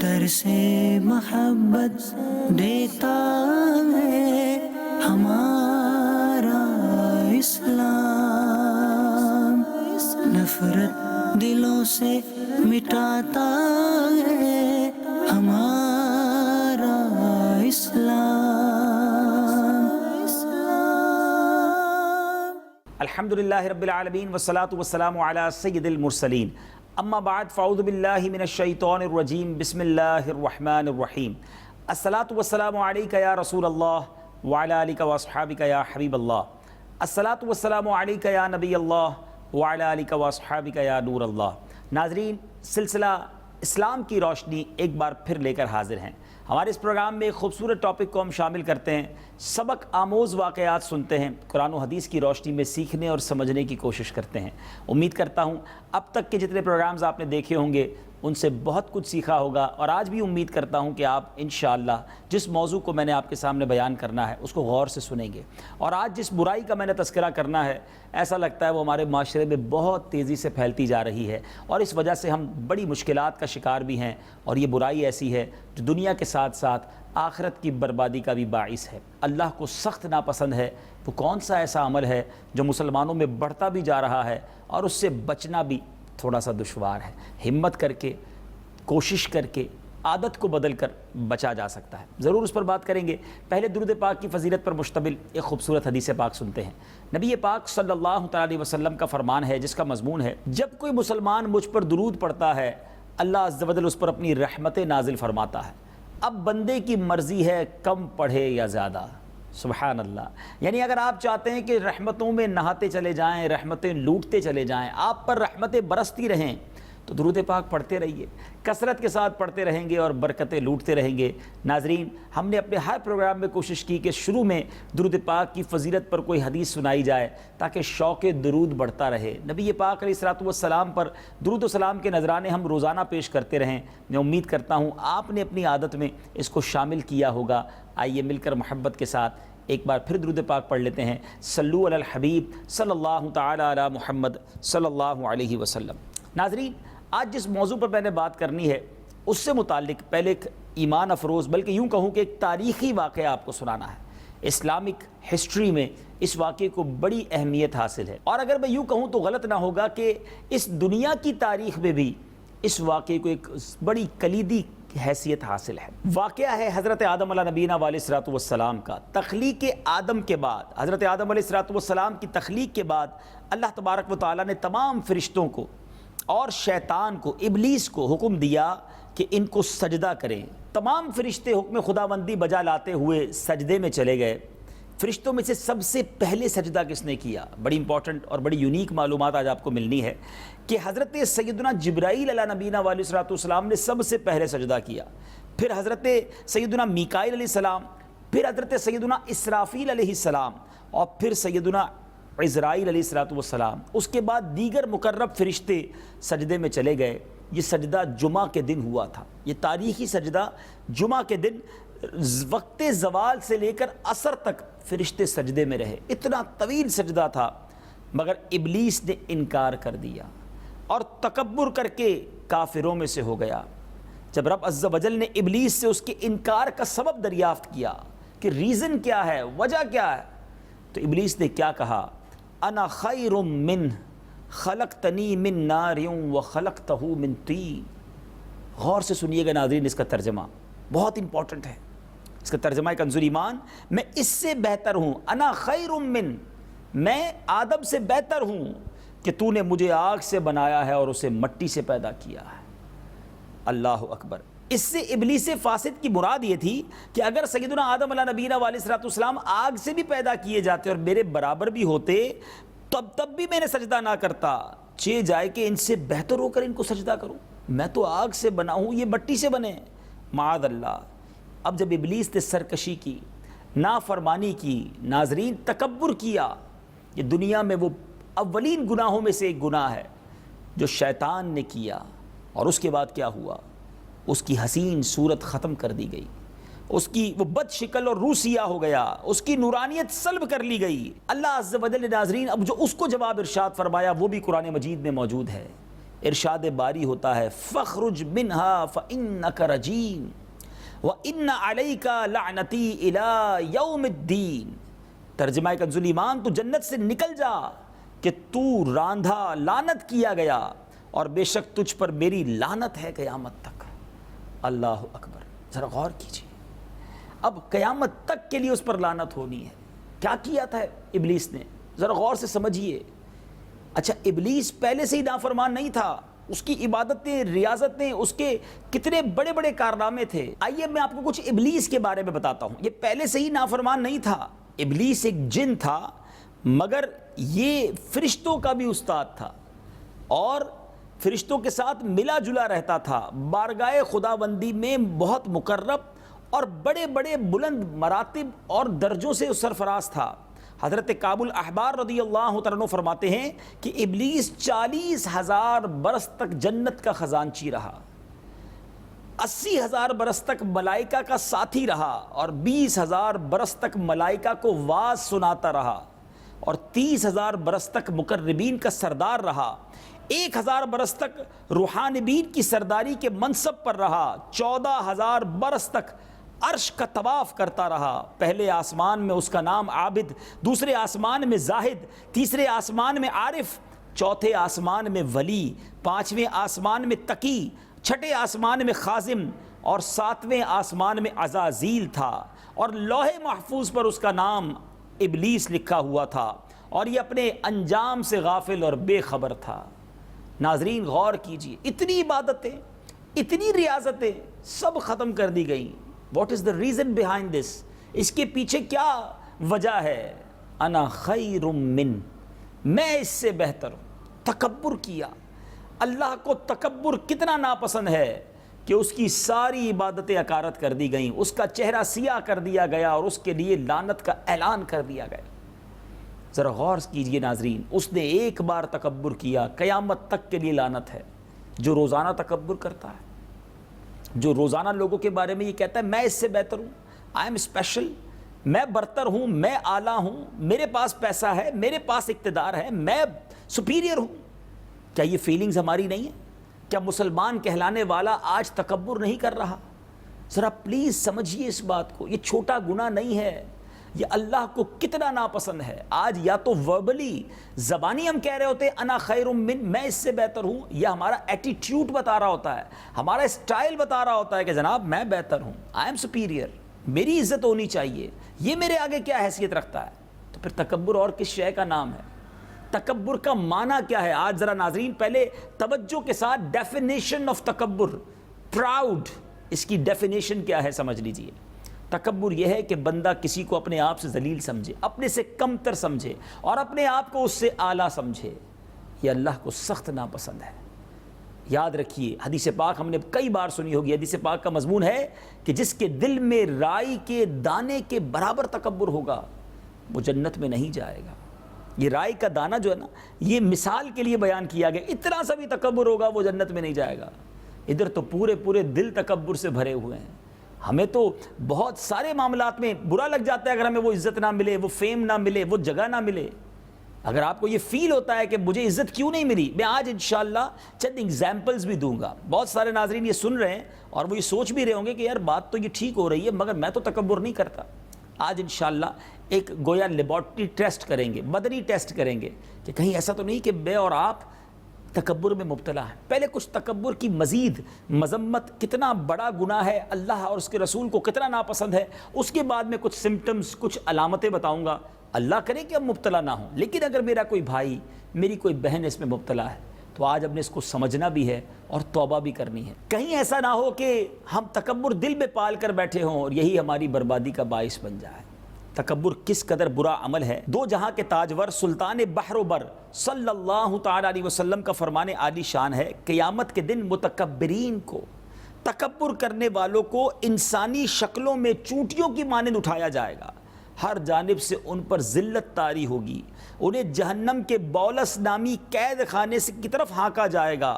در سے محبت دیتا ہے ہمارا اسلام، نفرت دلوں سے مٹاتا ہے ہمارا اسلام۔ الحمدللہ رب العالمین والصلاة والسلام علی سید المرسلین، اما بعد فاعوذ باللہ من الشیطان الرجیم، بسم اللہ الرحمن الرحیم۔ الصلاة والسلام علیکہ یا رسول اللہ وعلی آلکہ واصحابکہ یا حبیب اللہ، الصلاة والسلام علیکہ یا نبی اللہ وعلی آلکہ واصحابکہ یا نور اللہ۔ ناظرین، سلسلہ اسلام کی روشنی ایک بار پھر لے کر حاضر ہیں۔ ہمارے اس پروگرام میں ایک خوبصورت ٹاپک کو ہم شامل کرتے ہیں، سبق آموز واقعات سنتے ہیں، قرآن و حدیث کی روشنی میں سیکھنے اور سمجھنے کی کوشش کرتے ہیں۔ امید کرتا ہوں اب تک کے جتنے پروگرامز آپ نے دیکھے ہوں گے ان سے بہت کچھ سیکھا ہوگا، اور آج بھی امید کرتا ہوں کہ آپ انشاءاللہ جس موضوع کو میں نے آپ کے سامنے بیان کرنا ہے اس کو غور سے سنیں گے۔ اور آج جس برائی کا میں نے تذکرہ کرنا ہے، ایسا لگتا ہے وہ ہمارے معاشرے میں بہت تیزی سے پھیلتی جا رہی ہے، اور اس وجہ سے ہم بڑی مشکلات کا شکار بھی ہیں، اور یہ برائی ایسی ہے جو دنیا کے ساتھ ساتھ آخرت کی بربادی کا بھی باعث ہے۔ اللہ کو سخت ناپسند ہے وہ کون سا ایسا عمل ہے جو مسلمانوں میں بڑھتا بھی جا رہا ہے اور اس سے بچنا بھی تھوڑا سا دشوار ہے۔ ہمت کر کے، کوشش کر کے، عادت کو بدل کر بچا جا سکتا ہے، ضرور اس پر بات کریں گے۔ پہلے درود پاک کی فضیلت پر مشتمل ایک خوبصورت حدیث پاک سنتے ہیں۔ نبی پاک صلی اللہ تعالی وسلم کا فرمان ہے جس کا مضمون ہے، جب کوئی مسلمان مجھ پر درود پڑھتا ہے اللہ عز و جل اس پر اپنی رحمتیں نازل فرماتا ہے، اب بندے کی مرضی ہے کم پڑھے یا زیادہ۔ سبحان اللہ، یعنی اگر آپ چاہتے ہیں کہ رحمتوں میں نہاتے چلے جائیں، رحمتیں لوٹتے چلے جائیں، آپ پر رحمتیں برستی رہیں، تو درود پاک پڑھتے رہیے، کثرت کے ساتھ پڑھتے رہیں گے اور برکتیں لوٹتے رہیں گے۔ ناظرین، ہم نے اپنے ہر پروگرام میں کوشش کی کہ شروع میں درود پاک کی فضیلت پر کوئی حدیث سنائی جائے تاکہ شوق درود بڑھتا رہے۔ نبی پاک علیہ الصلوۃ والسلام پر درود و سلام کے نذرانے ہم روزانہ پیش کرتے رہیں۔ میں امید کرتا ہوں آپ نے اپنی عادت میں اس کو شامل کیا ہوگا۔ آئیے مل کر محبت کے ساتھ ایک بار پھر درود پاک پڑھ لیتے ہیں۔ صلو علی الحبیب صلی اللہ تعالی علی محمد صلی اللہ علیہ وسلم۔ ناظرین، آج جس موضوع پر میں نے بات کرنی ہے اس سے متعلق پہلے ایک ایمان افروز، بلکہ یوں کہوں کہ ایک تاریخی واقعہ آپ کو سنانا ہے۔ اسلامک ہسٹری میں اس واقعے کو بڑی اہمیت حاصل ہے، اور اگر میں یوں کہوں تو غلط نہ ہوگا کہ اس دنیا کی تاریخ میں بھی اس واقعے کو ایک بڑی کلیدی حیثیت حاصل ہے۔ واقعہ ہے حضرت آدم علیہ نبینا علیہ الصلوۃ والسلام کا۔ تخلیق آدم کے بعد، حضرت آدم علیہ الصلوۃ والسلام کی تخلیق کے بعد اللہ تبارک و تعالیٰ نے تمام فرشتوں کو اور شیطان کو، ابلیس کو حکم دیا کہ ان کو سجدہ کریں۔ تمام فرشتے حکم خداوندی بجا لاتے ہوئے سجدے میں چلے گئے۔ فرشتوں میں سے سب سے پہلے سجدہ کس نے کیا؟ بڑی امپورٹنٹ اور بڑی یونیک معلومات آج آپ کو ملنی ہے کہ حضرت سیدنا جبرائیل علیہ نبینا علیہ الصلوۃ والسلام نے سب سے پہلے سجدہ کیا، پھر حضرت سیدنا میکائیل علیہ السلام، پھر حضرت سیدنا اسرافیل علیہ السلام، اور پھر سیدنا عزرائیل علیہ الصلوۃ والسلام۔ اس کے بعد دیگر مقرب فرشتے سجدے میں چلے گئے۔ یہ سجدہ جمعہ کے دن ہوا تھا، یہ تاریخی سجدہ جمعہ کے دن وقت زوال سے لے کر عصر تک فرشتے سجدے میں رہے۔ اتنا طویل سجدہ تھا، مگر ابلیس نے انکار کر دیا اور تکبر کر کے کافروں میں سے ہو گیا۔ جب رب عز و جل نے ابلیس سے اس کے انکار کا سبب دریافت کیا کہ ریزن کیا ہے، وجہ کیا ہے، تو ابلیس نے کیا کہا؟ انا خیر منہ خلقتنی من نار وخلقتہ من طین۔ غور سے سنیے گا ناظرین، اس کا ترجمہ بہت امپورٹنٹ ہے۔ اس کا ترجمہ کنز ایمان، میں اس سے بہتر ہوں، انا خیر من، میں آدم سے بہتر ہوں کہ تو نے مجھے آگ سے بنایا ہے اور اسے مٹی سے پیدا کیا ہے۔ اللہ اکبر۔ اس سے ابلیس فاسد کی مراد یہ تھی کہ اگر سیدنا آدم علیہ نبینا علیہ الصلوۃ والسلام آگ سے بھی پیدا کیے جاتے اور میرے برابر بھی ہوتے تب بھی میں نے سجدہ نہ کرتا، چاہے جائے کہ ان سے بہتر ہو کر ان کو سجدہ کروں، میں تو آگ سے بنا ہوں، یہ مٹی سے بنے، معاذ اللہ۔ اب جب ابلیس نے سرکشی کی، نافرمانی کی، ناظرین تکبر کیا، یہ دنیا میں وہ اولین گناہوں میں سے ایک گناہ ہے جو شیطان نے کیا، اور اس کے بعد کیا ہوا؟ اس کی حسین صورت ختم کر دی گئی، اس کی وہ بد شکل اور روح سیاہ ہو گیا، اس کی نورانیت سلب کر لی گئی۔ اللہ عز و جل ناظرین اب جو اس کو جواب ارشاد فرمایا وہ بھی قرآن مجید میں موجود ہے ارشاد باری ہوتا ہے فخرج منہا فإنک رجیم وإن علیک لعنتی الی یوم الدین. ترجمہ کنز الایمان، تو جنت سے نکل جا کہ تو راندھا لعنت کیا گیا اور بے شک تجھ پر میری لعنت ہے قیامت تک. اللہ اکبر. ذرا غور کیجیے، اب قیامت تک کے لیے اس پر لعنت ہونی ہے. کیا کیا تھا ابلیس نے؟ ذرا غور سے سمجھیے. اچھا ابلیس پہلے سے ہی نافرمان نہیں تھا، اس کی عبادتیں، ریاضتیں، اس کے کتنے بڑے بڑے کارنامے تھے. آئیے میں آپ کو کچھ ابلیس کے بارے میں بتاتا ہوں. یہ پہلے سے ہی نافرمان نہیں تھا. ابلیس ایک جن تھا، مگر یہ فرشتوں کا بھی استاد تھا اور فرشتوں کے ساتھ ملا جلا رہتا تھا. بارگاہ خداوندی میں بہت مقرب اور بڑے بڑے بلند مراتب اور درجوں سے سرفراز تھا. حضرت کعب الاحبار رضی اللہ تعالیٰ عنہ فرماتے ہیں کہ ابلیس 40,000 برس تک جنت کا خزانچی رہا، 80,000 برس تک ملائکہ کا ساتھی رہا اور 20,000 برس تک ملائکہ کو واز سناتا رہا اور 30,000 برس تک مقربین کا سردار رہا. 1,000 برس تک روحانبین کی سرداری کے منصب پر رہا. 14,000 برس تک عرش کا طواف کرتا رہا. پہلے آسمان میں اس کا نام عابد، دوسرے آسمان میں زاہد، تیسرے آسمان میں عارف، چوتھے آسمان میں ولی، پانچویں آسمان میں تقی، چھٹے آسمان میں خازم اور ساتویں آسمان میں عزازیل تھا. اور لوح محفوظ پر اس کا نام ابلیس لکھا ہوا تھا اور یہ اپنے انجام سے غافل اور بے خبر تھا. ناظرین غور کیجیے، اتنی عبادتیں، اتنی ریاضتیں سب ختم کر دی گئیں. What is the reason behind this? اس کے پیچھے کیا وجہ ہے؟ انا خیر من، میں اس سے بہتر ہوں. تکبر کیا. اللہ کو تکبر کتنا ناپسند ہے کہ اس کی ساری عبادتیں اکارت کر دی گئیں، اس کا چہرہ سیاہ کر دیا گیا اور اس کے لیے لعنت کا اعلان کر دیا گیا. ذرا غور کیجئے ناظرین، اس نے ایک بار تکبر کیا، قیامت تک کے لیے لعنت ہے. جو روزانہ تکبر کرتا ہے، جو روزانہ لوگوں کے بارے میں یہ کہتا ہے میں اس سے بہتر ہوں، آئی ایم اسپیشل، میں برتر ہوں، میں اعلیٰ ہوں، میرے پاس پیسہ ہے، میرے پاس اقتدار ہے، میں سپیریئر ہوں. کیا یہ فیلنگز ہماری نہیں ہیں؟ کیا مسلمان کہلانے والا آج تکبر نہیں کر رہا؟ ذرا پلیز سمجھیے اس بات کو. یہ چھوٹا گناہ نہیں ہے، یہ اللہ کو کتنا ناپسند ہے. آج یا تو وربلی، زبانی ہم کہہ رہے ہوتے ہیں انا خیر من، میں اس سے بہتر ہوں، یا ہمارا ایٹیٹیوڈ بتا رہا ہوتا ہے، ہمارا اسٹائل بتا رہا ہوتا ہے کہ جناب میں بہتر ہوں، آئی ایم سپیریئر، میری عزت ہونی چاہیے، یہ میرے آگے کیا حیثیت رکھتا ہے. تو پھر تکبر اور کس شے کا نام ہے؟ تکبر کا معنی کیا ہے؟ آج ذرا ناظرین پہلے توجہ کے ساتھ ڈیفینیشن آف تکبر، پراؤڈ، اس کی ڈیفینیشن کیا ہے سمجھ لیجئے. تکبر یہ ہے کہ بندہ کسی کو اپنے آپ سے ذلیل سمجھے، اپنے سے کم تر سمجھے اور اپنے آپ کو اس سے اعلیٰ سمجھے. یہ اللہ کو سخت ناپسند ہے. یاد رکھیے، حدیث پاک ہم نے کئی بار سنی ہوگی. حدیث پاک کا مضمون ہے کہ جس کے دل میں رائی کے دانے کے برابر تکبر ہوگا وہ جنت میں نہیں جائے گا. یہ رائی کا دانہ جو ہے نا، یہ مثال کے لیے بیان کیا گیا. اتنا سا بھی تکبر ہوگا وہ جنت میں نہیں جائے گا. ادھر تو پورے پورے دل تکبر سے بھرے ہوئے ہیں. ہمیں تو بہت سارے معاملات میں برا لگ جاتا ہے اگر ہمیں وہ عزت نہ ملے، وہ فیم نہ ملے، وہ جگہ نہ ملے. اگر آپ کو یہ فیل ہوتا ہے کہ مجھے عزت کیوں نہیں ملی، میں آج انشاءاللہ چند ایگزامپلز بھی دوں گا. بہت سارے ناظرین یہ سن رہے ہیں اور وہ یہ سوچ بھی رہے ہوں گے کہ یار بات تو یہ ٹھیک ہو رہی ہے مگر میں تو تکبر نہیں کرتا. آج انشاءاللہ ایک گویا لیبارٹری ٹیسٹ کریں گے، مدنی ٹیسٹ کریں گے کہ کہیں ایسا تو نہیں کہ میں اور آپ تکبر میں مبتلا ہے. پہلے کچھ تکبر کی مزید مذمت، کتنا بڑا گناہ ہے، اللہ اور اس کے رسول کو کتنا ناپسند ہے. اس کے بعد میں کچھ سمٹمز، کچھ علامتیں بتاؤں گا. اللہ کرے کہ ہم مبتلا نہ ہوں، لیکن اگر میرا کوئی بھائی، میری کوئی بہن اس میں مبتلا ہے تو آج ہم نے اس کو سمجھنا بھی ہے اور توبہ بھی کرنی ہے. کہیں ایسا نہ ہو کہ ہم تکبر دل میں پال کر بیٹھے ہوں اور یہی ہماری بربادی کا باعث بن جائے. تکبر کس قدر برا عمل ہے. دو جہاں کے تاجور سلطان بحر و بر صلی اللہ تعالی علیہ وسلم کا فرمان عالی شان ہے، قیامت کے دن متکبرین کو، تکبر کرنے والوں کو انسانی شکلوں میں چونٹیوں کی مانند اٹھایا جائے گا. ہر جانب سے ان پر ذلت طاری ہوگی، انہیں جہنم کے بولس نامی قید خانے کی طرف ہانکا جائے گا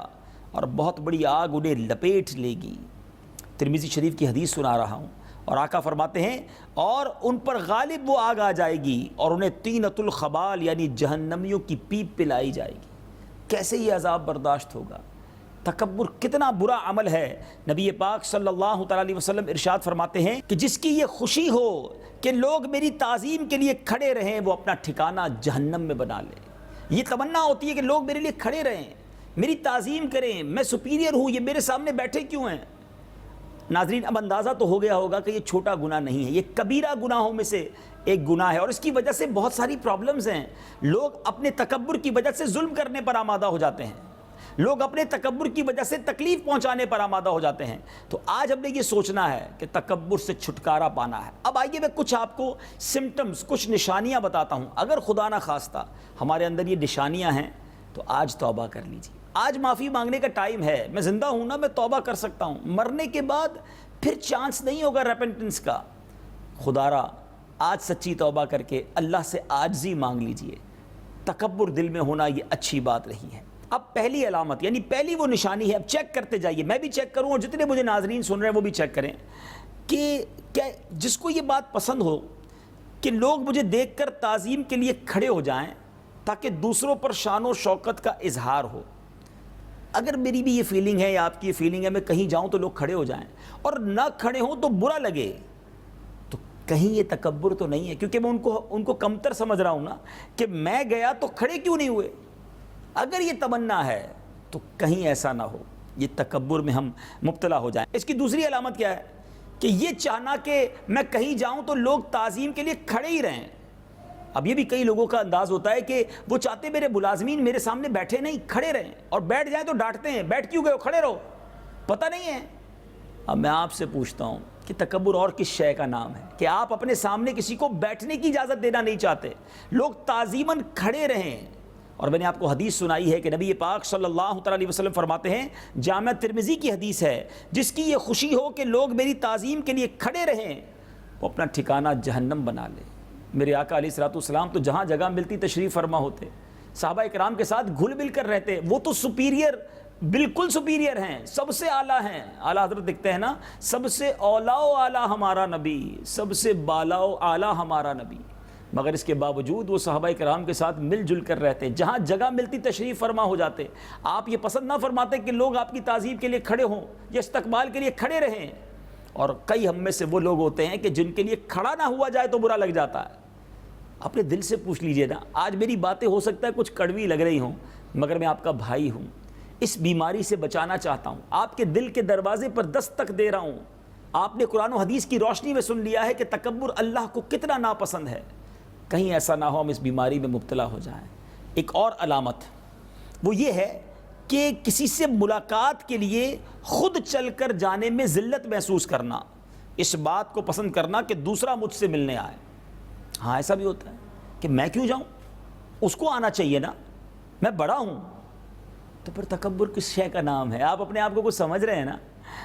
اور بہت بڑی آگ انہیں لپیٹ لے گی. ترمذی شریف کی حدیث سنا رہا ہوں اور آقا فرماتے ہیں اور ان پر غالب وہ آگ آ جائے گی اور انہیں طینۃ الخبال یعنی جہنمیوں کی پیپ پلائی جائے گی. کیسے یہ عذاب برداشت ہوگا؟ تکبر کتنا برا عمل ہے۔ نبی پاک صلی اللہ تعالیٰ علیہ وسلم ارشاد فرماتے ہیں کہ جس کی یہ خوشی ہو کہ لوگ میری تعظیم کے لیے کھڑے رہیں، وہ اپنا ٹھکانہ جہنم میں بنا لے۔ یہ تمنا ہوتی ہے کہ لوگ میرے لیے کھڑے رہیں، میری تعظیم کریں، میں سپیریئر ہوں، یہ میرے سامنے بیٹھے کیوں ہیں؟ ناظرین، اب اندازہ تو ہو گیا ہوگا کہ یہ چھوٹا گناہ نہیں ہے، یہ کبیرہ گناہوں میں سے ایک گناہ ہے، اور اس کی وجہ سے بہت ساری پرابلمز ہیں۔ لوگ اپنے تکبر کی وجہ سے ظلم کرنے پر آمادہ ہو جاتے ہیں، لوگ اپنے تکبر کی وجہ سے تکلیف پہنچانے پر آمادہ ہو جاتے ہیں۔ تو آج ہم نے یہ سوچنا ہے کہ تکبر سے چھٹکارا پانا ہے۔ اب آئیے میں کچھ آپ کو سمٹمز، کچھ نشانیاں بتاتا ہوں۔ اگر خدا نہ خواستہ ہمارے اندر یہ نشانیاں ہیں تو آج توبہ کر لیجیے، آج معافی مانگنے کا ٹائم ہے۔ میں زندہ ہوں نا، میں توبہ کر سکتا ہوں، مرنے کے بعد پھر چانس نہیں ہوگا ریپنٹنس کا۔ خدا را آج سچی توبہ کر کے اللہ سے عاجزی مانگ لیجئے۔ تکبر دل میں ہونا یہ اچھی بات رہی ہے۔ اب پہلی علامت، یعنی پہلی وہ نشانی ہے، اب چیک کرتے جائیے، میں بھی چیک کروں اور جتنے مجھے ناظرین سن رہے ہیں وہ بھی چیک کریں کہ کیا جس کو یہ بات پسند ہو کہ لوگ مجھے دیکھ کر تعظیم کے لیے کھڑے ہو جائیں تاکہ دوسروں پر شان و شوکت کا اظہار ہو۔ اگر میری بھی یہ فیلنگ ہے یا آپ کی یہ فیلنگ ہے میں کہیں جاؤں تو لوگ کھڑے ہو جائیں، اور نہ کھڑے ہوں تو برا لگے، تو کہیں یہ تکبر تو نہیں ہے؟ کیونکہ میں ان کو کمتر سمجھ رہا ہوں نا کہ میں گیا تو کھڑے کیوں نہیں ہوئے۔ اگر یہ تمنا ہے تو کہیں ایسا نہ ہو یہ تکبر میں ہم مبتلا ہو جائیں۔ اس کی دوسری علامت کیا ہے کہ یہ چاہنا کہ میں کہیں جاؤں تو لوگ تعظیم کے لیے کھڑے ہی رہیں۔ اب یہ بھی کئی لوگوں کا انداز ہوتا ہے کہ وہ چاہتے میرے ملازمین میرے سامنے بیٹھے نہیں، کھڑے رہیں، اور بیٹھ جائیں تو ڈانٹتے ہیں، بیٹھ کیوں گئے ہو، کھڑے رہو، پتہ نہیں ہے۔ اب میں آپ سے پوچھتا ہوں کہ تکبر اور کس شے کا نام ہے کہ آپ اپنے سامنے کسی کو بیٹھنے کی اجازت دینا نہیں چاہتے، لوگ تعظیماً کھڑے رہیں۔ اور میں نے آپ کو حدیث سنائی ہے کہ نبی پاک صلی اللہ تعالیٰ علیہ وسلم فرماتے ہیں، جامع ترمذی کی حدیث ہے، جس کی یہ خوشی ہو کہ لوگ میری تعظیم کے لیے کھڑے رہیں، وہ اپنا ٹھکانہ جہنم بنا لے۔ میرے آقا علیہ الصلوۃ والسلام تو جہاں جگہ ملتی تشریف فرما ہوتے، صحابہ اکرام کے ساتھ گھل مل کر رہتے، وہ تو سپیریئر، بالکل سپیریئر ہیں، سب سے اعلیٰ ہیں۔ اعلیٰ حضرت دکھتے ہیں نا، سب سے اولا و اعلیٰ ہمارا نبی، سب سے بالا و اعلیٰ ہمارا نبی، مگر اس کے باوجود وہ صحابہ کرام کے ساتھ مل جل کر رہتے، جہاں جگہ ملتی تشریف فرما ہو جاتے۔ آپ یہ پسند نہ فرماتے کہ لوگ آپ کی تعظیم کے لیے کھڑے ہوں یا استقبال کے لیے کھڑے رہیں، اور کئی ہم میں سے وہ لوگ ہوتے ہیں کہ جن کے لیے کھڑا نہ ہوا جائے تو برا لگ جاتا ہے۔ اپنے دل سے پوچھ لیجئے نا، آج میری باتیں ہو سکتا ہے کچھ کڑوی لگ رہی ہوں، مگر میں آپ کا بھائی ہوں، اس بیماری سے بچانا چاہتا ہوں، آپ کے دل کے دروازے پر دستک دے رہا ہوں۔ آپ نے قرآن و حدیث کی روشنی میں سن لیا ہے کہ تکبر اللہ کو کتنا ناپسند ہے، کہیں ایسا نہ ہو ہم اس بیماری میں مبتلا ہو جائیں۔ ایک اور علامت وہ یہ ہے کہ کسی سے ملاقات کے لیے خود چل کر جانے میں ذلت محسوس کرنا، اس بات کو پسند کرنا کہ دوسرا مجھ سے ملنے آئے۔ ہاں ایسا بھی ہوتا ہے کہ میں کیوں جاؤں، اس کو آنا چاہیے نا، میں بڑا ہوں۔ تو پھر تکبر کس شے کا نام ہے؟ آپ اپنے آپ کو کچھ سمجھ رہے ہیں نا،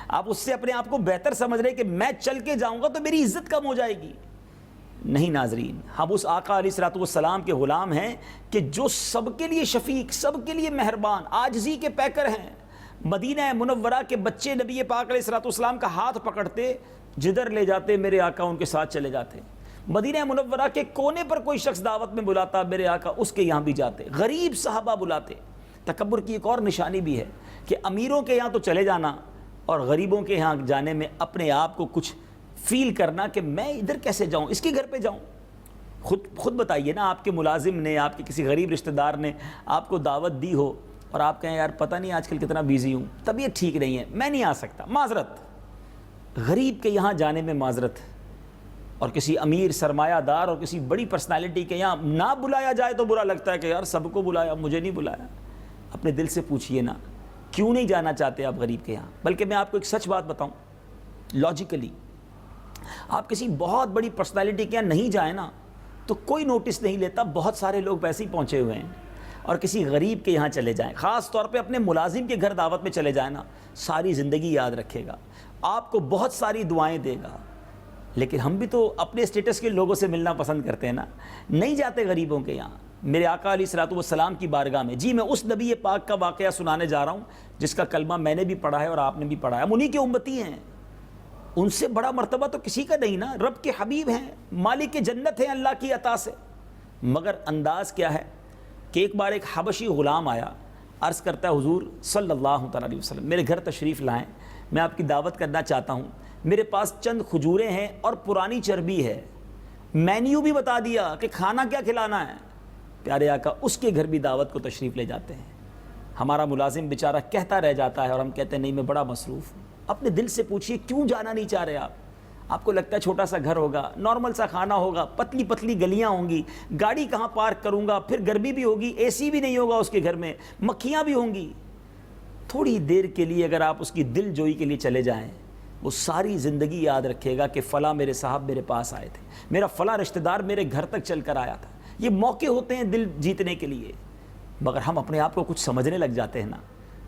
آپ اس سے اپنے آپ کو بہتر سمجھ رہے ہیں کہ میں چل کے جاؤں گا تو میری عزت کم ہو جائے گی۔ نہیں ناظرین، ہم اس آقا علیہ الصلوۃ والسلام کے غلام ہیں کہ جو سب کے لیے شفیق، سب کے لیے مہربان، عاجزی کے پیکر ہیں۔ مدینہ منورہ کے بچے نبی پاک علیہ الصلوۃ والسلام کا ہاتھ پکڑتے، جدھر لے جاتے میرے آقا ان کے ساتھ چلے جاتے۔ مدینہ منورہ کے کونے پر کوئی شخص دعوت میں بلاتا، میرے آقا اس کے یہاں بھی جاتے، غریب صحابہ بلاتے۔ تکبر کی ایک اور نشانی بھی ہے کہ امیروں کے یہاں تو چلے جانا اور غریبوں کے یہاں جانے میں اپنے آپ کو کچھ فیل کرنا کہ میں ادھر کیسے جاؤں، اس کے گھر پہ جاؤں۔ خود بتائیے نا، آپ کے ملازم نے، آپ کے کسی غریب رشتہ دار نے آپ کو دعوت دی ہو اور آپ کہیں یار پتہ نہیں آج کل کتنا بیزی ہوں، طبیعت ٹھیک نہیں ہے، میں نہیں آ سکتا، معذرت۔ غریب کے یہاں جانے میں معذرت، اور کسی امیر سرمایہ دار اور کسی بڑی پرسنالٹی کے یہاں نہ بلایا جائے تو برا لگتا ہے کہ یار سب کو بلایا، مجھے نہیں بلایا۔ اپنے دل سے پوچھئے نا، کیوں نہیں جانا چاہتے آپ غریب کے یہاں؟ بلکہ میں آپ کو ایک سچ بات بتاؤں، لاجیکلی آپ کسی بہت بڑی پرسنالٹی کے یہاں نہیں جائیں نا تو کوئی نوٹس نہیں لیتا، بہت سارے لوگ ویسے ہی پہنچے ہوئے ہیں۔ اور کسی غریب کے یہاں چلے جائیں، خاص طور پہ اپنے ملازم کے گھر دعوت میں چلے جائیں نا، ساری زندگی یاد رکھے گا، آپ کو بہت ساری دعائیں دے گا۔ لیکن ہم بھی تو اپنے اسٹیٹس کے لوگوں سے ملنا پسند کرتے ہیں نا، نہیں جاتے غریبوں کے یہاں۔ میرے آقا علیہ الصلوۃ والسلام کی بارگاہ میں، جی میں اس نبی پاک کا واقعہ سنانے جا رہا ہوں جس کا کلمہ میں نے بھی پڑھا ہے اور آپ نے بھی پڑھا ہے، ہم انہی کے امتی ہیں، ان سے بڑا مرتبہ تو کسی کا نہیں نا، رب کے حبیب ہیں، مالک جنت ہیں اللہ کی عطا سے۔ مگر انداز کیا ہے کہ ایک بار ایک حبشی غلام آیا، عرض کرتا ہے حضور صلی اللہ تعالیٰ علیہ وسلم میرے گھر تشریف لائیں، میں آپ کی دعوت کرنا چاہتا ہوں، میرے پاس چند کھجوریں ہیں اور پرانی چربی ہے، مینیو بھی بتا دیا کہ کھانا کیا کھلانا ہے۔ پیارے آقا اس کے گھر بھی دعوت کو تشریف لے جاتے ہیں، ہمارا ملازم بیچارہ کہتا رہ جاتا ہے اور ہم کہتے ہیں نہیں میں بڑا مصروف ہوں۔ اپنے دل سے پوچھئے کیوں جانا نہیں چاہ رہے آپ کو لگتا ہے چھوٹا سا گھر ہوگا، نارمل سا کھانا ہوگا، پتلی پتلی گلیاں ہوں گی، گاڑی کہاں پارک کروں گا، پھر گرمی بھی ہوگی، اے سی بھی نہیں ہوگا اس کے گھر میں، مکھیاں بھی ہوں گی۔ تھوڑی دیر کے لیے اگر آپ اس کی دل جوئی کے لیے چلے جائیں، وہ ساری زندگی یاد رکھے گا کہ فلاں میرے صاحب میرے پاس آئے تھے، میرا فلاں رشتہ دار میرے گھر تک چل کر آیا تھا۔ یہ موقع ہوتے ہیں دل جیتنے کے لیے، مگر ہم اپنے آپ کو کچھ سمجھنے لگ جاتے ہیں نا۔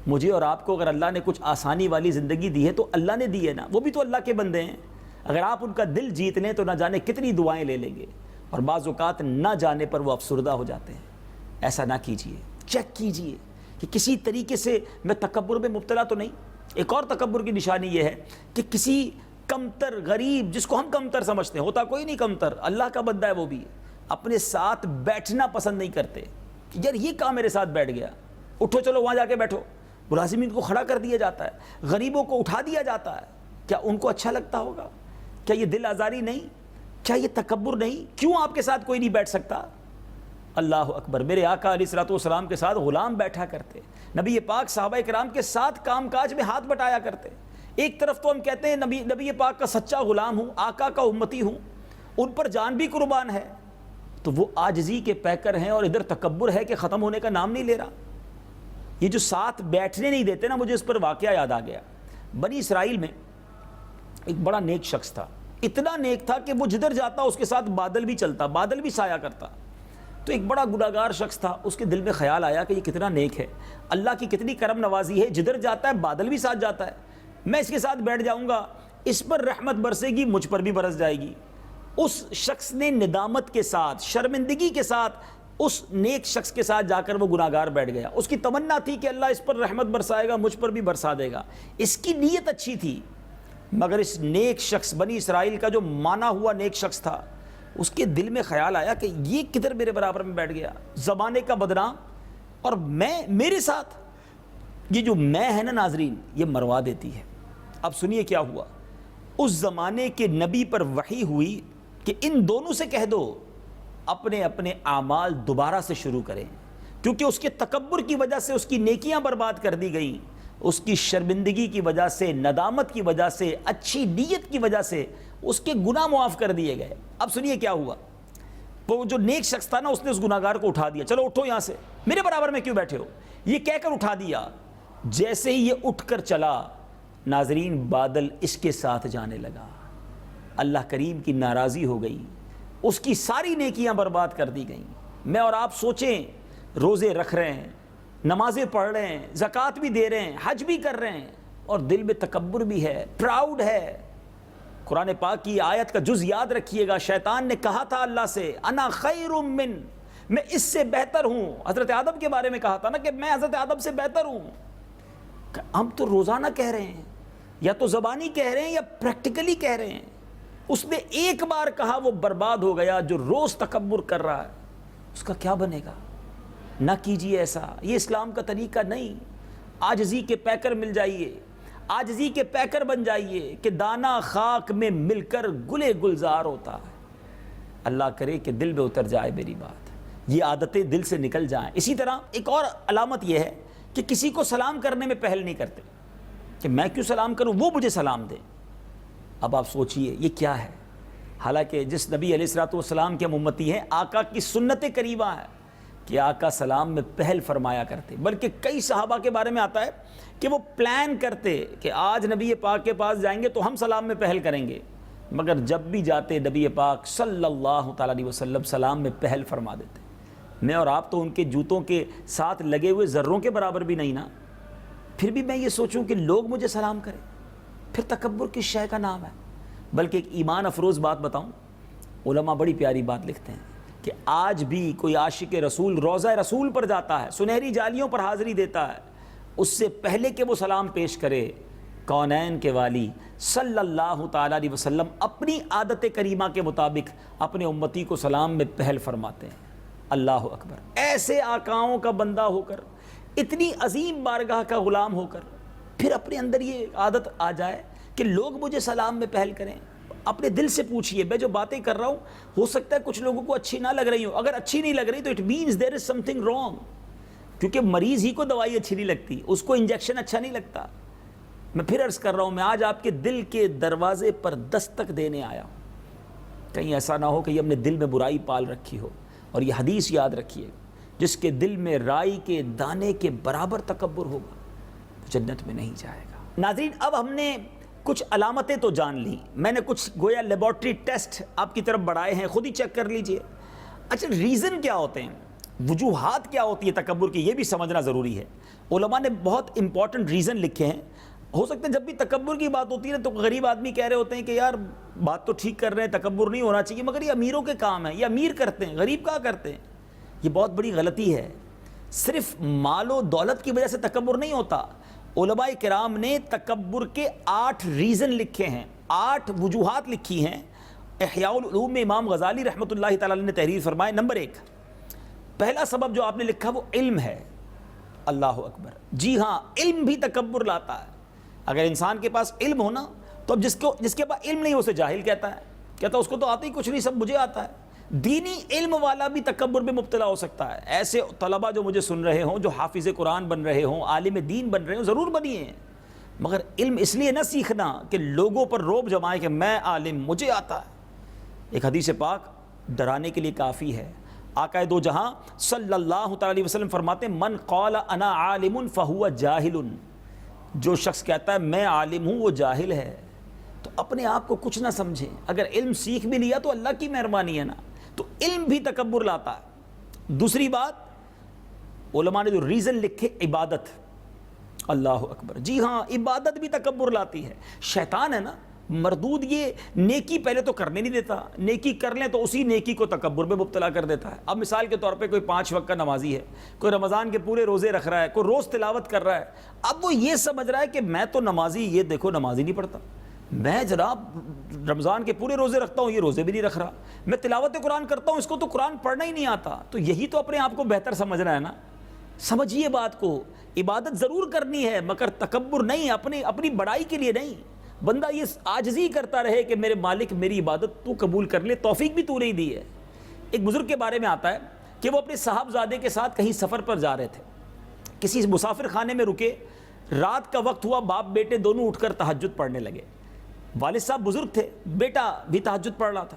مجھے اور آپ کو اگر اللہ نے کچھ آسانی والی زندگی دی ہے تو اللہ نے دی ہے نا، وہ بھی تو اللہ کے بندے ہیں۔ اگر آپ ان کا دل جیت لیں تو نہ جانے کتنی دعائیں لے لیں گے، اور بعض اوقات نہ جانے پر وہ افسردہ ہو جاتے ہیں۔ ایسا نہ کیجئے، چیک کیجئے کہ کسی طریقے سے میں تکبر میں مبتلا تو نہیں۔ ایک اور تکبر کی نشانی یہ ہے کہ کسی کمتر غریب، جس کو ہم کمتر سمجھتے ہیں، ہوتا کوئی نہیں کمتر، اللہ کا بندہ ہے وہ بھی، اپنے ساتھ بیٹھنا پسند نہیں کرتے کہ یار یہ کہاں میرے ساتھ بیٹھ گیا، اٹھو چلو وہاں جا کے بیٹھو۔ ملازمین کو کھڑا کر دیا جاتا ہے، غریبوں کو اٹھا دیا جاتا ہے۔ کیا ان کو اچھا لگتا ہوگا؟ کیا یہ دل آزاری نہیں؟ کیا یہ تکبر نہیں؟ کیوں آپ کے ساتھ کوئی نہیں بیٹھ سکتا؟ اللہ اکبر۔ میرے آقا علیہ الصلوۃ والسلام کے ساتھ غلام بیٹھا کرتے، نبی پاک صحابہ کرام کے ساتھ کام کاج میں ہاتھ بٹایا کرتے۔ ایک طرف تو ہم کہتے ہیں نبی پاک کا سچا غلام ہوں، آقا کا امتی ہوں، ان پر جان بھی قربان ہے، تو وہ عاجزی کے پیکر ہیں، اور ادھر تکبر ہے کہ ختم ہونے کا نام نہیں لے رہا۔ یہ جو ساتھ بیٹھنے نہیں دیتے نا، مجھے اس پر واقعہ یاد آ گیا۔ بنی اسرائیل میں ایک بڑا نیک شخص تھا، اتنا نیک تھا کہ وہ جدھر جاتا اس کے ساتھ بادل بھی چلتا، بادل بھی سایہ کرتا۔ تو ایک بڑا گناہگار شخص تھا، اس کے دل میں خیال آیا کہ یہ کتنا نیک ہے، اللہ کی کتنی کرم نوازی ہے، جدھر جاتا ہے بادل بھی ساتھ جاتا ہے، میں اس کے ساتھ بیٹھ جاؤں گا، اس پر رحمت برسے گی، مجھ پر بھی برس جائے گی۔ اس شخص نے ندامت کے ساتھ، شرمندگی کے ساتھ اس نیک شخص کے ساتھ جا کر وہ گناہگار بیٹھ گیا۔ اس کی تمنا تھی کہ اللہ اس پر رحمت برسائے گا، مجھ پر بھی برسا دے گا، اس کی نیت اچھی تھی، مگر اس نیک شخص، بنی اسرائیل کا جو مانا ہوا نیک شخص تھا، اس کے دل میں خیال آیا کہ یہ کدھر میرے برابر میں بیٹھ گیا، زمانے کا بدنام، اور میرے ساتھ یہ جو میں ہے نا ناظرین، یہ مروا دیتی ہے۔ اب سنیے کیا ہوا۔ اس زمانے کے نبی پر وحی ہوئی کہ ان دونوں سے کہہ دو اپنے اپنے اعمال دوبارہ سے شروع کریں، کیونکہ اس کے تکبر کی وجہ سے اس کی نیکیاں برباد کر دی گئیں، اس کی شرمندگی کی وجہ سے، ندامت کی وجہ سے، اچھی نیت کی وجہ سے اس کے گناہ معاف کر دیے گئے۔ اب سنیے کیا ہوا۔ وہ جو نیک شخص تھا نا، اس نے اس گناہگار کو اٹھا دیا، چلو اٹھو یہاں سے، میرے برابر میں کیوں بیٹھے ہو، یہ کہہ کر اٹھا دیا۔ جیسے ہی یہ اٹھ کر چلا، ناظرین بادل اس کے ساتھ جانے لگا، اللہ کریم کی ناراضی ہو گئی، اس کی ساری نیکیاں برباد کر دی گئیں۔ میں اور آپ سوچیں، روزے رکھ رہے ہیں، نمازیں پڑھ رہے ہیں، زکوٰۃ بھی دے رہے ہیں، حج بھی کر رہے ہیں، اور دل میں تکبر بھی ہے، پراؤڈ ہے۔ قرآن پاک کی آیت کا جز یاد رکھیے گا، شیطان نے کہا تھا اللہ سے، انا خیر من، میں اس سے بہتر ہوں۔ حضرت آدم کے بارے میں کہا تھا نا کہ میں حضرت آدم سے بہتر ہوں۔ ہم تو روزانہ کہہ رہے ہیں، یا تو زبانی کہہ رہے ہیں یا پریکٹیکلی کہہ رہے ہیں۔ اس نے ایک بار کہا وہ برباد ہو گیا۔ جو روز تکبر کر رہا ہے اس کا کیا بنے گا؟ نہ کیجیے ایسا، یہ اسلام کا طریقہ نہیں۔ عاجزی کے پیکر مل جائیے، عاجزی کے پیکر بن جائیے کہ دانہ خاک میں مل کر گلے گلزار ہوتا ہے۔ اللہ کرے کہ دل میں اتر جائے میری بات، یہ عادتیں دل سے نکل جائیں۔ اسی طرح ایک اور علامت یہ ہے کہ کسی کو سلام کرنے میں پہل نہیں کرتے کہ میں کیوں سلام کروں، وہ مجھے سلام دے۔ اب آپ سوچئے یہ کیا ہے؟ حالانکہ جس نبی علیہ الصلوۃ والسلام کے ہم امتی ہیں، آقا کی سنت کریمہ ہے کہ آقا سلام میں پہل فرمایا کرتے، بلکہ کئی صحابہ کے بارے میں آتا ہے کہ وہ پلان کرتے کہ آج نبی پاک کے پاس جائیں گے تو ہم سلام میں پہل کریں گے، مگر جب بھی جاتے نبی پاک صلی اللہ تعالیٰ علیہ وسلم سلام میں پہل فرما دیتے۔ میں اور آپ تو ان کے جوتوں کے ساتھ لگے ہوئے ذروں کے برابر بھی نہیں نا، پھر بھی میں یہ سوچوں کہ لوگ مجھے سلام کریں، پھر تکبر کس شے کا نام ہے؟ بلکہ ایک ایمان افروز بات بتاؤں، علماء بڑی پیاری بات لکھتے ہیں کہ آج بھی کوئی عاشق رسول روضہ رسول پر جاتا ہے، سنہری جالیوں پر حاضری دیتا ہے، اس سے پہلے کہ وہ سلام پیش کرے، کونین کے والی صلی اللہ تعالیٰ علیہ وسلم اپنی عادت کریمہ کے مطابق اپنے امتی کو سلام میں پہل فرماتے ہیں۔ اللہ اکبر۔ ایسے آقاؤں کا بندہ ہو کر، اتنی عظیم بارگاہ کا غلام ہو کر پھر اپنے اندر یہ عادت آ جائے کہ لوگ مجھے سلام میں پہل کریں. اپنے دل سے پوچھئے میں جو باتیں کر رہا ہوں ہو سکتا ہے کچھ لوگوں کو اچھی نہ لگ رہی ہوں, اگر اچھی نہیں لگ رہی تو it means there is something wrong, کیونکہ مریض ہی کو دوائی اچھی نہیں لگتی, اس کو انجیکشن اچھا نہیں لگتا. میں پھر عرض کر رہا ہوں, میں آج آپ کے دل کے دروازے پر دستک دینے آیا ہوں. کہیں ایسا نہ ہو کہ یہ اپنے دل میں برائی پال رکھی ہو. اور یہ حدیث یاد رکھیے, جس کے دل میں رائی کے دانے کے برابر تکبر ہوگا جنت میں نہیں جائے گا. ناظرین, اب ہم نے کچھ علامتیں تو جان لی, میں نے کچھ گویا لیبارٹری ٹیسٹ آپ کی طرف بڑھائے ہیں, خود ہی چیک کر لیجئے. اچھا, ریزن کیا ہوتے ہیں, وجوہات کیا ہوتی ہے تکبر کی, یہ بھی سمجھنا ضروری ہے. علماء نے بہت امپورٹنٹ ریزن لکھے ہیں. ہو سکتا ہے جب بھی تکبر کی بات ہوتی ہے نا تو غریب آدمی کہہ رہے ہوتے ہیں کہ یار بات تو ٹھیک کر رہے ہیں, تکبر نہیں ہونا چاہیے, مگر یہ امیروں کے کام ہے, یہ امیر کرتے ہیں, غریب کہاں کرتے ہیں. یہ بہت بڑی غلطی ہے. صرف مال و دولت کی وجہ سے تکبر نہیں ہوتا. علماء کرام نے تکبر کے 8 ریزن لکھے ہیں, 8 وجوہات لکھی ہیں. احیاء العلوم میں امام غزالی رحمۃ اللہ تعالی علیہ نے تحریر فرمائے. نمبر 1, پہلا سبب جو آپ نے لکھا وہ علم ہے. اللہ اکبر. جی ہاں, علم بھی تکبر لاتا ہے. اگر انسان کے پاس علم ہونا تو اب جس کے پاس علم نہیں اسے جاہل کہتا ہے, کہتا ہے اس کو تو آتا ہی کچھ نہیں, سب مجھے آتا ہے. دینی علم والا بھی تکبر میں مبتلا ہو سکتا ہے. ایسے طلبہ جو مجھے سن رہے ہوں, جو حافظ قرآن بن رہے ہوں, عالم دین بن رہے ہوں, ضرور بنیے ہیں, مگر علم اس لیے نہ سیکھنا کہ لوگوں پر روب جمائے کہ میں عالم, مجھے آتا ہے. ایک حدیث پاک ڈرانے کے لیے کافی ہے. آقا دو جہاں صلی اللہ تعالی علیہ وسلم فرماتے ہیں, من قال انا عالم فہو جاہل. جو شخص کہتا ہے میں عالم ہوں وہ جاہل ہے. تو اپنے آپ کو کچھ نہ سمجھیں. اگر علم سیکھ بھی لیا تو اللہ کی مہربانی ہے نا. تو علم بھی تکبر لاتا ہے. دوسری بات, علماء نے جو ریزن لکھے, عبادت. اللہ اکبر. جی ہاں, عبادت بھی تکبر لاتی ہے. شیطان ہے نا مردود, یہ نیکی پہلے تو کرنے نہیں دیتا, نیکی کر لیں تو اسی نیکی کو تکبر میں مبتلا کر دیتا ہے. اب مثال کے طور پہ کوئی 5 وقت کا نمازی ہے, کوئی رمضان کے پورے روزے رکھ رہا ہے, کوئی روز تلاوت کر رہا ہے. اب وہ یہ سمجھ رہا ہے کہ میں تو نمازی, یہ دیکھو نمازی نہیں پڑھتا, میں جناب رمضان کے پورے روزے رکھتا ہوں, یہ روزے بھی نہیں رکھ رہا, میں تلاوت قرآن کرتا ہوں, اس کو تو قرآن پڑھنا ہی نہیں آتا. تو یہی تو اپنے آپ کو بہتر سمجھنا ہے نا. سمجھیے بات کو, عبادت ضرور کرنی ہے مگر تکبر نہیں, اپنی بڑائی کے لیے نہیں. بندہ یہ عاجزی کرتا رہے کہ میرے مالک میری عبادت تو قبول کر لے, توفیق بھی تو نہیں دی ہے. ایک بزرگ کے بارے میں آتا ہے کہ وہ اپنے صاحبزادے کے ساتھ کہیں سفر پر جا رہے تھے, کسی مسافر خانے میں رکے, رات کا وقت ہوا, باپ بیٹے دونوں اٹھ کر تہجد پڑھنے لگے. والد صاحب بزرگ تھے, بیٹا بھی تہجد پڑھ رہا تھا.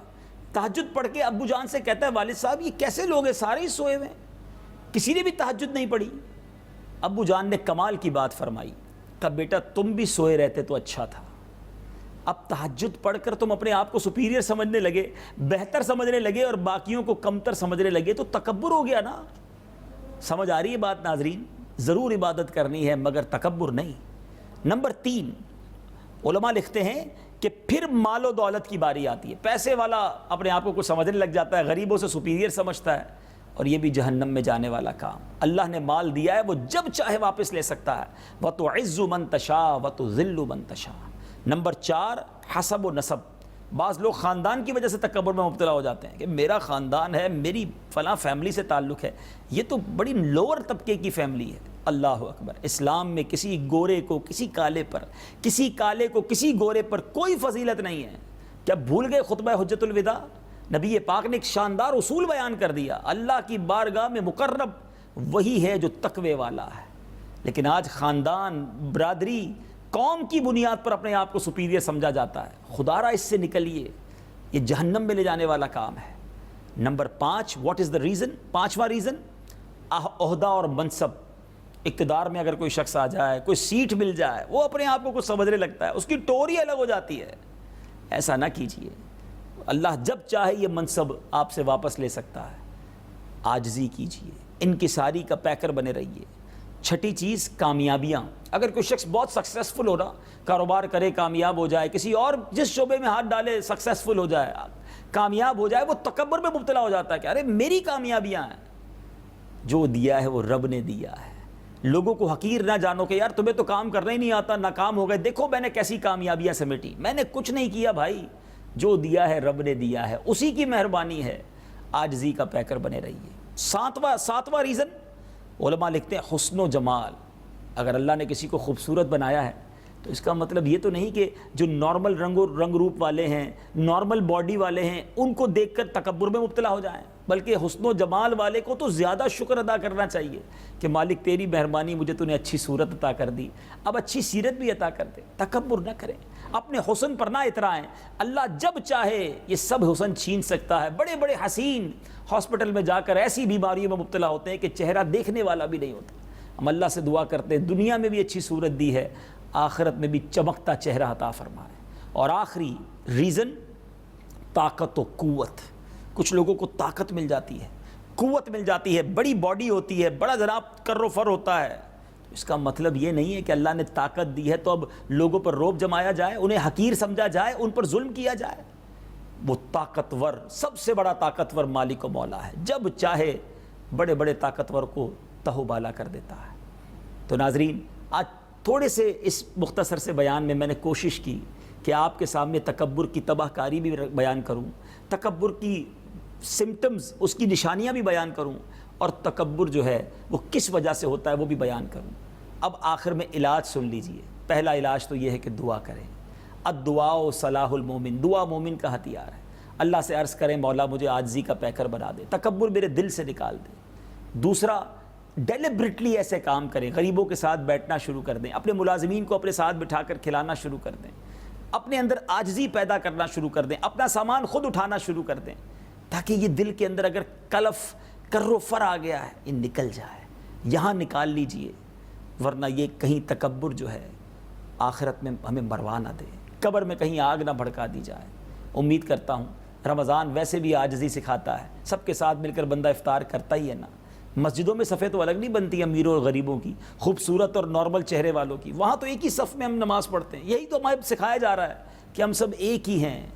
تہجد پڑھ کے ابو جان سے کہتا ہے, والد صاحب یہ کیسے لوگ ہیں, سارے ہی سوئے ہوئے ہیں, کسی نے بھی تہجد نہیں پڑھی. ابو جان نے کمال کی بات فرمائی, کہا بیٹا تم بھی سوئے رہتے تو اچھا تھا. اب تہجد پڑھ کر تم اپنے آپ کو سپیریئر سمجھنے لگے, بہتر سمجھنے لگے اور باقیوں کو کمتر سمجھنے لگے, تو تکبر ہو گیا نا. سمجھ آ رہی ہے بات ناظرین؟ ضرور عبادت کرنی ہے مگر تکبر نہیں. نمبر 3, علماء لکھتے ہیں کہ پھر مال و دولت کی باری آتی ہے. پیسے والا اپنے آپ کو کچھ سمجھنے لگ جاتا ہے, غریبوں سے سپیریئر سمجھتا ہے, اور یہ بھی جہنم میں جانے والا کام. اللہ نے مال دیا ہے, وہ جب چاہے واپس لے سکتا ہے. وَتُعِزُّ مَن تَشَاءُ وَتُذِلُّ مَن تَشَاءُ. نمبر 4, حسب و نسب. بعض لوگ خاندان کی وجہ سے تکبر میں مبتلا ہو جاتے ہیں کہ میرا خاندان ہے, میری فلاں فیملی سے تعلق ہے, یہ تو بڑی لوور طبقے کی فیملی ہے. اللہ اکبر. اسلام میں کسی گورے کو کسی کالے پر, کسی کالے کو کسی گورے پر کوئی فضیلت نہیں ہے. کیا بھول گئے خطبہ حجت الوداع؟ نبی پاک نے ایک شاندار اصول بیان کر دیا, اللہ کی بارگاہ میں مقرب وہی ہے جو تقوی والا ہے. لیکن آج خاندان, برادری, قوم کی بنیاد پر اپنے آپ کو سپیریئر سمجھا جاتا ہے. خدا را اس سے نکلیے, یہ جہنم میں لے جانے والا کام ہے. Number 5, what is the reason? 5واں ریزن, عہدہ اور منصب. اقتدار میں اگر کوئی شخص آ جائے, کوئی سیٹ مل جائے, وہ اپنے آپ کو کچھ سمجھنے لگتا ہے, اس کی ٹوری الگ ہو جاتی ہے. ایسا نہ کیجیے. اللہ جب چاہے یہ منصب آپ سے واپس لے سکتا ہے. عاجزی کیجیے, انکساری کا پیکر بنے رہیے. 6ٹھی چیز, کامیابیاں. اگر کوئی شخص بہت سکسیسفل ہو رہا, کاروبار کرے کامیاب ہو جائے, کسی اور جس شعبے میں ہاتھ ڈالے سکسیسفل ہو جائے, کامیاب ہو جائے, وہ تکبر میں مبتلا ہو جاتا ہے کہ ارے میری کامیابیاں ہیں. جو دیا ہے وہ رب نے دیا ہے. لوگوں کو حقیر نہ جانو کہ یار تمہیں تو کام کرنا ہی نہیں آتا, ناکام ہو گئے, دیکھو میں نے کیسی کامیابیاں سمیٹی. میں نے کچھ نہیں کیا بھائی, جو دیا ہے رب نے دیا ہے, اسی کی مہربانی ہے. عاجزی کا پیکر بنے رہیے. 7واں ریزن, علماء لکھتے ہیں حسن و جمال، اگر اللہ نے کسی کو خوبصورت بنایا ہے تو اس کا مطلب یہ تو نہیں کہ جو نارمل رنگ روپ والے ہیں، نارمل باڈی والے ہیں، ان کو دیکھ کر تکبر میں مبتلا ہو جائیں، بلکہ حسن و جمال والے کو تو زیادہ شکر ادا کرنا چاہیے کہ مالک تیری مہربانی، مجھے تو نے اچھی صورت عطا کر دی، اب اچھی سیرت بھی عطا کر دے۔ تکبر نہ کریں، اپنے حسن پر نہ اترائیں، اللہ جب چاہے یہ سب حسن چھین سکتا ہے۔ بڑے بڑے حسین ہاسپٹل میں جا کر ایسی بیماریوں میں مبتلا ہوتے ہیں کہ چہرہ دیکھنے والا بھی نہیں ہوتا۔ ہم اللہ سے دعا کرتے ہیں دنیا میں بھی اچھی صورت دی ہے، آخرت میں بھی چمکتا چہرہ عطا فرمائے۔ اور آخری ریزن، طاقت و قوت۔ کچھ لوگوں کو طاقت مل جاتی ہے، قوت مل جاتی ہے، بڑی باڈی ہوتی ہے، بڑا جناب کر و فر ہوتا ہے، اس کا مطلب یہ نہیں ہے کہ اللہ نے طاقت دی ہے تو اب لوگوں پر روب جمایا جائے، انہیں حقیر سمجھا جائے، ان پر ظلم کیا جائے۔ وہ طاقتور، سب سے بڑا طاقتور مالک و مولا ہے، جب چاہے بڑے بڑے طاقتور کو تہو بالا کر دیتا ہے۔ تو ناظرین، آج تھوڑے سے اس مختصر سے بیان میں نے کوشش کی کہ آپ کے سامنے تکبر کی تباہ کاری بھی بیان کروں، تکبر کی سمٹمز، اس کی نشانیاں بھی بیان کروں، اور تکبر جو ہے وہ کس وجہ سے ہوتا ہے وہ بھی بیان کروں۔ اب آخر میں علاج سن لیجئے۔ پہلا علاج تو یہ ہے کہ دعا کریں۔ الدعاء صلاح المومن، دعا مومن کا ہتھیار ہے۔ اللہ سے عرض کریں مولا مجھے عاجزی کا پیکر بنا دے، تکبر میرے دل سے نکال دے۔ دوسرا، ڈیلیبریٹلی ایسے کام کریں، غریبوں کے ساتھ بیٹھنا شروع کر دیں، اپنے ملازمین کو اپنے ساتھ بٹھا کر کھلانا شروع کر دیں، اپنے اندر عاجزی پیدا کرنا شروع کر دیں، اپنا سامان خود اٹھانا شروع کر دیں، تاکہ یہ دل کے اندر اگر کلف کر و فر آ گیا ہے یہ نکل جائے، یہاں نکال لیجئے، ورنہ یہ کہیں تکبر جو ہے آخرت میں ہمیں مروا نہ دے، قبر میں کہیں آگ نہ بھڑکا دی جائے۔ امید کرتا ہوں رمضان ویسے بھی عاجزی سکھاتا ہے، سب کے ساتھ مل کر بندہ افطار کرتا ہی ہے نا۔ مسجدوں میں صفیں تو الگ نہیں بنتی امیروں اور غریبوں کی، خوبصورت اور نارمل چہرے والوں کی، وہاں تو ایک ہی صف میں ہم نماز پڑھتے ہیں۔ یہی تو ہمیں سکھایا جا رہا ہے کہ ہم سب ایک ہی ہیں،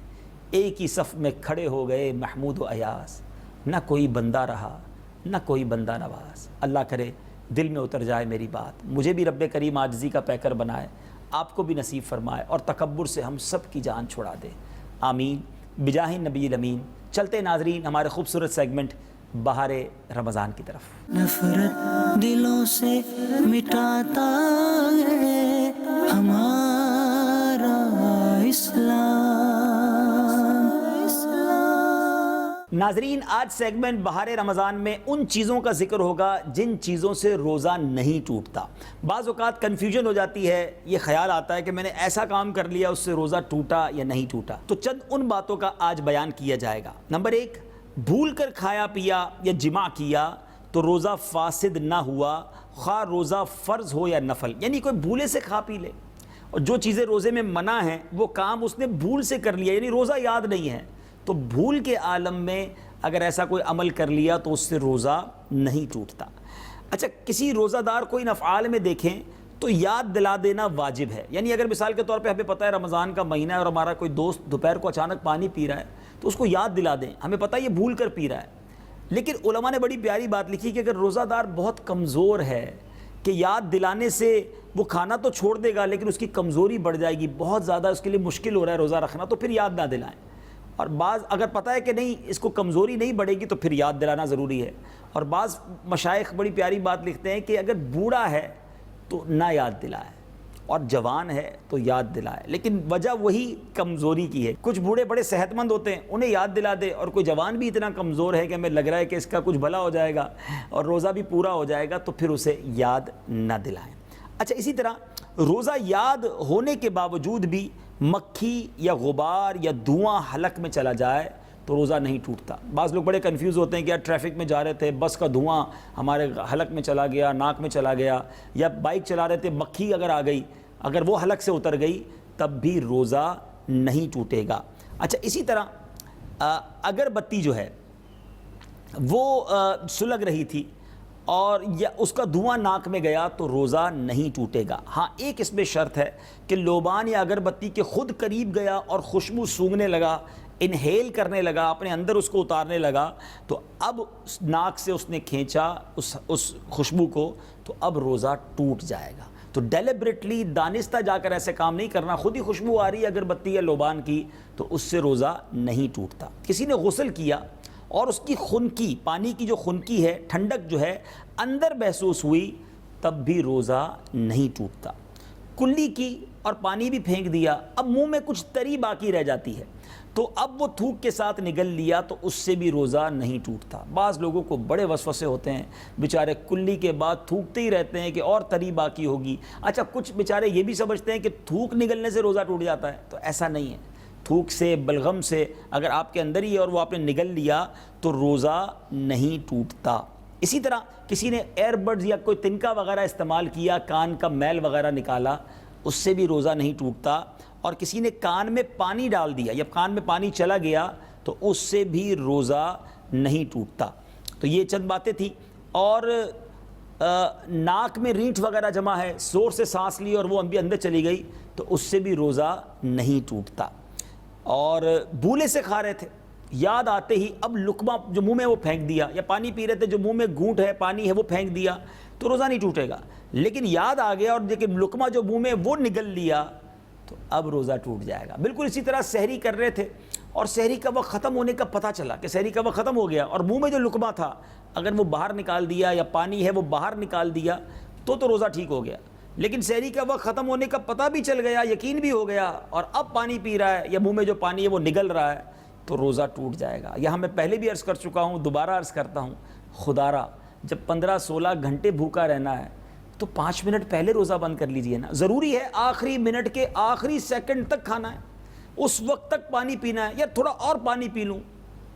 ایک ہی صف میں کھڑے ہو گئے محمود و ایاز، نہ کوئی بندہ رہا نہ کوئی بندہ نواز۔ اللہ کرے دل میں اتر جائے میری بات، مجھے بھی رب کریم عاجزی کا پیکر بنائے، آپ کو بھی نصیب فرمائے، اور تکبر سے ہم سب کی جان چھڑا دے، آمین بجاہ نبی الامین۔ چلتے ناظرین ہمارے خوبصورت سیگمنٹ بہار رمضان کی طرف۔ نفرت دلوں سے مٹاتا ہے ہمارا اسلام۔ ناظرین، آج سیگمنٹ بہار رمضان میں ان چیزوں کا ذکر ہوگا جن چیزوں سے روزہ نہیں ٹوٹتا۔ بعض اوقات کنفیوژن ہو جاتی ہے، یہ خیال آتا ہے کہ میں نے ایسا کام کر لیا اس سے روزہ ٹوٹا یا نہیں ٹوٹا، تو چند ان باتوں کا آج بیان کیا جائے گا۔ نمبر 1، بھول کر کھایا پیا یا جماع کیا تو روزہ فاسد نہ ہوا، خواہ روزہ فرض ہو یا نفل، یعنی کوئی بھولے سے کھا پی لے اور جو چیزیں روزے میں منع ہیں وہ کام اس نے بھول سے کر لیا، یعنی روزہ یاد نہیں ہے، تو بھول کے عالم میں اگر ایسا کوئی عمل کر لیا تو اس سے روزہ نہیں ٹوٹتا۔ اچھا، کسی روزہ دار کو ان افعال میں دیکھیں تو یاد دلا دینا واجب ہے، یعنی اگر مثال کے طور پہ ہمیں پتہ ہے رمضان کا مہینہ ہے اور ہمارا کوئی دوست دوپہر کو اچانک پانی پی رہا ہے تو اس کو یاد دلا دیں، ہمیں پتہ ہے یہ بھول کر پی رہا ہے۔ لیکن علماء نے بڑی پیاری بات لکھی کہ اگر روزہ دار بہت کمزور ہے کہ یاد دلانے سے وہ کھانا تو چھوڑ دے گا لیکن اس کی کمزوری بڑھ جائے گی، بہت زیادہ اس کے لیے مشکل ہو رہا ہے روزہ رکھنا، تو پھر یاد نہ دلائیں۔ اور بعض اگر پتہ ہے کہ نہیں اس کو کمزوری نہیں بڑھے گی تو پھر یاد دلانا ضروری ہے۔ اور بعض مشائخ بڑی پیاری بات لکھتے ہیں کہ اگر بوڑھا ہے تو نہ یاد دلائے اور جوان ہے تو یاد دلائے، لیکن وجہ وہی کمزوری کی ہے۔ کچھ بوڑھے بڑے صحت مند ہوتے ہیں، انہیں یاد دلا دے، اور کوئی جوان بھی اتنا کمزور ہے کہ ہمیں لگ رہا ہے کہ اس کا کچھ بھلا ہو جائے گا اور روزہ بھی پورا ہو جائے گا، تو پھر اسے یاد نہ دلائیں۔ اچھا، اسی طرح روزہ یاد ہونے کے باوجود بھی مکھی یا غبار یا دھواں حلق میں چلا جائے تو روزہ نہیں ٹوٹتا۔ بعض لوگ بڑے کنفیوز ہوتے ہیں کہ یار ٹریفک میں جا رہے تھے، بس کا دھواں ہمارے حلق میں چلا گیا، ناک میں چلا گیا، یا بائک چلا رہے تھے مکھی اگر آ گئی، اگر وہ حلق سے اتر گئی تب بھی روزہ نہیں ٹوٹے گا۔ اچھا، اسی طرح اگر بتی جو ہے وہ سلگ رہی تھی اور یا اس کا دھواں ناک میں گیا تو روزہ نہیں ٹوٹے گا۔ ہاں، ایک اس میں شرط ہے کہ لوبان یا اگربتی کے خود قریب گیا اور خوشبو سونگھنے لگا، انہیل کرنے لگا، اپنے اندر اس کو اتارنے لگا، تو اب ناک سے اس نے کھینچا اس خوشبو کو، تو اب روزہ ٹوٹ جائے گا۔ تو ڈیلیبریٹلی دانستہ جا کر ایسے کام نہیں کرنا، خود ہی خوشبو آ رہی ہے اگربتی یا لوبان کی تو اس سے روزہ نہیں ٹوٹتا۔ کسی نے غسل کیا اور اس کی خنکی، پانی کی جو خنکی ہے، ٹھنڈک جو ہے اندر محسوس ہوئی، تب بھی روزہ نہیں ٹوٹتا۔ کلی کی اور پانی بھی پھینک دیا، اب منہ میں کچھ تری باقی رہ جاتی ہے تو اب وہ تھوک کے ساتھ نگل لیا تو اس سے بھی روزہ نہیں ٹوٹتا۔ بعض لوگوں کو بڑے وسوسے ہوتے ہیں، بیچارے کلی کے بعد تھوکتے ہی رہتے ہیں کہ اور تری باقی ہوگی۔ اچھا، کچھ بیچارے یہ بھی سمجھتے ہیں کہ تھوک نگلنے سے روزہ ٹوٹ جاتا ہے، تو ایسا نہیں ہے۔ تھوک سے، بلغم سے اگر آپ کے اندر ہی ہے اور وہ آپ نے نگل لیا تو روزہ نہیں ٹوٹتا۔ اسی طرح کسی نے ایئر بڈز یا کوئی تنکا وغیرہ استعمال کیا، کان کا میل وغیرہ نکالا، اس سے بھی روزہ نہیں ٹوٹتا۔ اور کسی نے کان میں پانی ڈال دیا یا کان میں پانی چلا گیا تو اس سے بھی روزہ نہیں ٹوٹتا۔ تو یہ چند باتیں تھیں۔ اور ناک میں رینٹھ وغیرہ جمع ہے، زور سے سانس لی اور وہ بھی اندر چلی گئی تو اس سے بھی روزہ نہیں ٹوٹتا۔ اور بھولے سے کھا رہے تھے، یاد آتے ہی اب لقمہ جو منہ میں وہ پھینک دیا، یا پانی پی رہے تھے جو منہ میں گھونٹ ہے، پانی ہے، وہ پھینک دیا تو روزہ نہیں ٹوٹے گا۔ لیکن یاد آ گیا اور لیکن لقمہ جو منہ میں وہ نگل لیا تو اب روزہ ٹوٹ جائے گا۔ بالکل اسی طرح سحری کر رہے تھے اور سحری کا وقت ختم ہونے کا پتہ چلا کہ سحری کا وقت ختم ہو گیا، اور منہ میں جو لقمہ تھا اگر وہ باہر نکال دیا یا پانی ہے وہ باہر نکال دیا تو روزہ ٹھیک ہو گیا۔ لیکن سحری کا وقت ختم ہونے کا پتہ بھی چل گیا، یقین بھی ہو گیا، اور اب پانی پی رہا ہے یا منہ میں جو پانی ہے وہ نگل رہا ہے تو روزہ ٹوٹ جائے گا۔ یہاں میں پہلے بھی عرض کر چکا ہوں، دوبارہ عرض کرتا ہوں، خدارا جب 15-16 گھنٹے بھوکا رہنا ہے تو 5 منٹ پہلے روزہ بند کر لیجئے نا۔ ضروری ہے آخری منٹ کے آخری سیکنڈ تک کھانا ہے، اس وقت تک پانی پینا ہے، یا تھوڑا اور پانی پی لوں،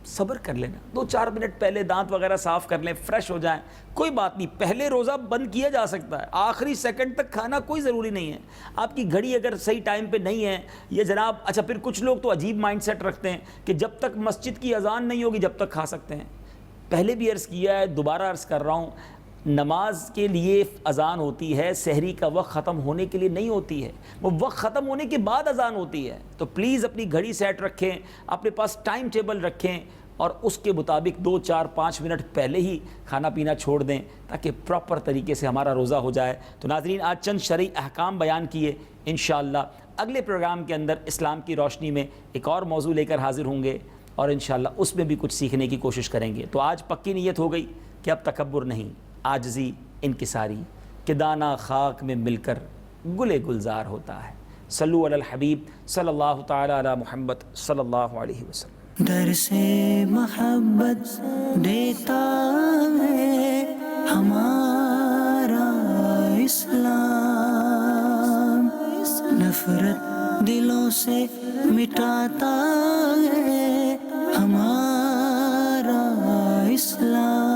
صبر کر لینا، 2-4 منٹ پہلے دانت وغیرہ صاف کر لیں، فریش ہو جائیں، کوئی بات نہیں، پہلے روزہ بند کیا جا سکتا ہے، آخری سیکنڈ تک کھانا کوئی ضروری نہیں ہے۔ آپ کی گھڑی اگر صحیح ٹائم پہ نہیں ہے، یہ جناب اچھا، پھر کچھ لوگ تو عجیب مائنڈ سیٹ رکھتے ہیں کہ جب تک مسجد کی اذان نہیں ہوگی جب تک کھا سکتے ہیں۔ پہلے بھی عرض کیا ہے، دوبارہ عرض کر رہا ہوں، نماز کے لیے اذان ہوتی ہے، سحری کا وقت ختم ہونے کے لیے نہیں ہوتی ہے، وہ وقت ختم ہونے کے بعد اذان ہوتی ہے۔ تو پلیز اپنی گھڑی سیٹ رکھیں، اپنے پاس ٹائم ٹیبل رکھیں اور اس کے مطابق 2-4-5 منٹ پہلے ہی کھانا پینا چھوڑ دیں تاکہ پراپر طریقے سے ہمارا روزہ ہو جائے۔ تو ناظرین، آج چند شرعی احکام بیان کیے، انشاءاللہ اگلے پروگرام کے اندر اسلام کی روشنی میں ایک اور موضوع لے کر حاضر ہوں گے اور انشاءاللہ اس میں بھی کچھ سیکھنے کی کوشش کریں گے۔ تو آج پکی نیت ہو گئی کہ اب تکبر نہیں، عاجزی، انکساری، کہ دانہ خاک میں مل کر گل گلزار ہوتا ہے۔ صلو علی الحبیب صلی اللہ تعالی علی محمد صلی اللہ علیہ وسلم۔ درس محبت دیتا ہے ہمارا اسلام، نفرت دلوں سے مٹاتا ہے ہمارا اسلام۔